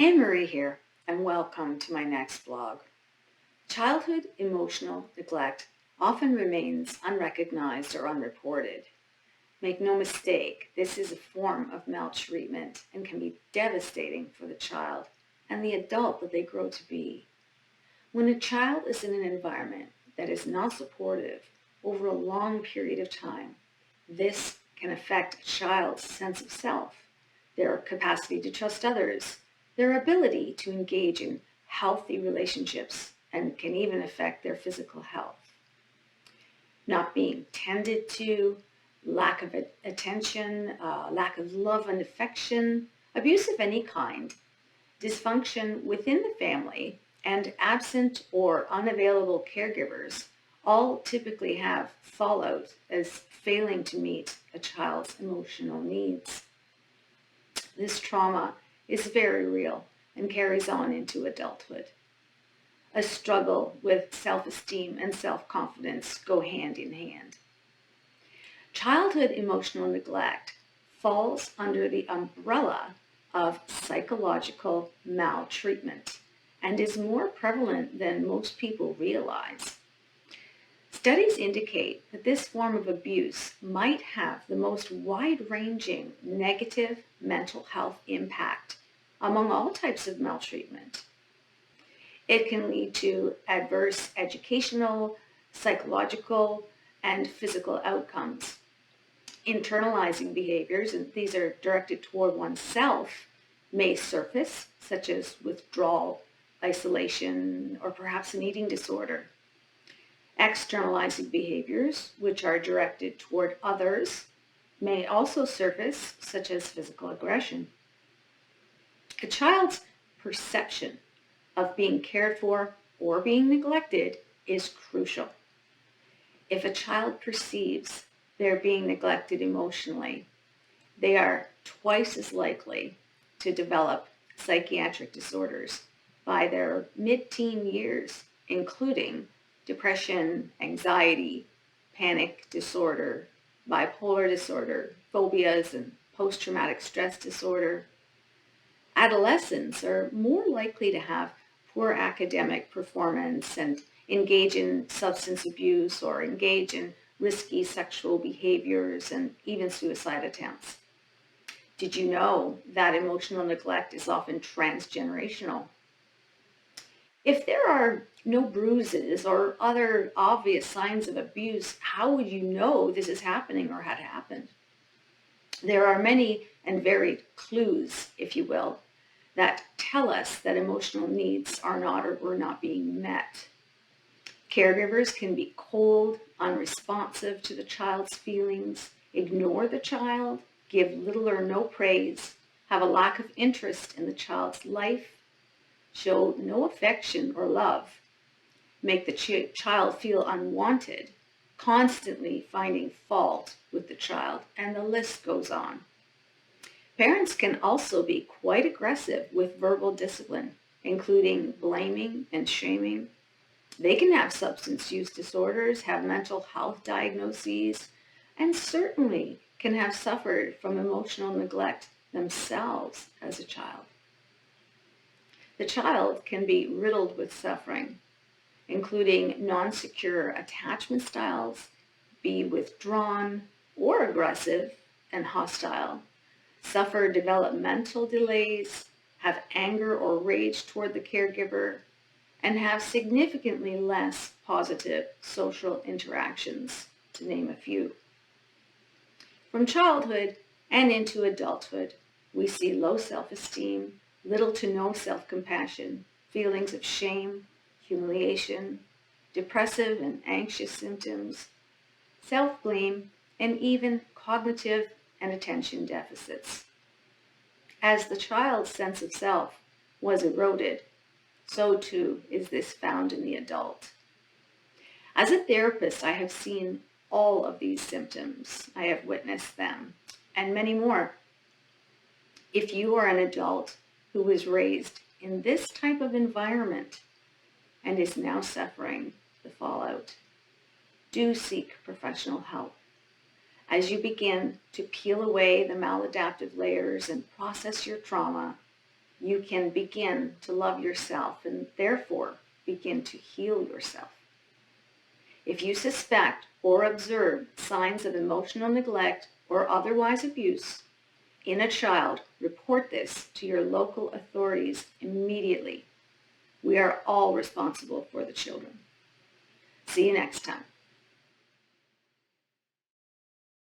Anne-Marie here, and welcome to my next blog. Childhood emotional neglect often remains unrecognized or unreported. Make no mistake, this is a form of maltreatment and can be devastating for the child and the adult that they grow to be. When a child is in an environment that is not supportive over a long period of time, this can affect a child's sense of self, their capacity to trust others, their ability to engage in healthy relationships, and can even affect their physical health. Not being tended to, lack of attention, lack of love and affection, abuse of any kind, dysfunction within the family, and absent or unavailable caregivers all typically have fallout as failing to meet a child's emotional needs. This trauma is very real and carries on into adulthood. A struggle with self-esteem and self-confidence go hand in hand. Childhood emotional neglect falls under the umbrella of psychological maltreatment and is more prevalent than most people realize. Studies indicate that this form of abuse might have the most wide-ranging negative mental health impact among all types of maltreatment. It can lead to adverse educational, psychological, and physical outcomes. Internalizing behaviors, and these are directed toward oneself, may surface, such as withdrawal, isolation, or perhaps an eating disorder. Externalizing behaviors, which are directed toward others, may also surface, such as physical aggression. A child's perception of being cared for or being neglected is crucial. If a child perceives they're being neglected emotionally, they are twice as likely to develop psychiatric disorders by their mid-teen years, including depression, anxiety, panic disorder, bipolar disorder, phobias, and post-traumatic stress disorder. Adolescents are more likely to have poor academic performance and engage in substance abuse or engage in risky sexual behaviors and even suicide attempts. Did you know that emotional neglect is often transgenerational? If there are no bruises or other obvious signs of abuse, how would you know this is happening or had happened? There are many and varied clues, if you will, that tell us that emotional needs are not or were not being met. Caregivers can be cold, unresponsive to the child's feelings, ignore the child, give little or no praise, have a lack of interest in the child's life, show no affection or love, make the child feel unwanted, constantly finding fault with the child, and the list goes on. Parents can also be quite aggressive with verbal discipline, including blaming and shaming. They can have substance use disorders, have mental health diagnoses, and certainly can have suffered from emotional neglect themselves as a child. The child can be riddled with suffering, including non-secure attachment styles, be withdrawn or aggressive and hostile, suffer developmental delays, have anger or rage toward the caregiver, and have significantly less positive social interactions, to name a few. From childhood and into adulthood, we see low self-esteem, little to no self-compassion, feelings of shame, humiliation, depressive and anxious symptoms, self-blame, and even cognitive and attention deficits. As the child's sense of self was eroded, so too is this found in the adult. As a therapist, I have seen all of these symptoms. I have witnessed them, and many more. If you are an adult who was raised in this type of environment and is now suffering the fallout, do seek professional help. As you begin to peel away the maladaptive layers and process your trauma, you can begin to love yourself and therefore begin to heal yourself. If you suspect or observe signs of emotional neglect or otherwise abuse in a child, report this to your local authorities immediately. We are all responsible for the children. See you next time.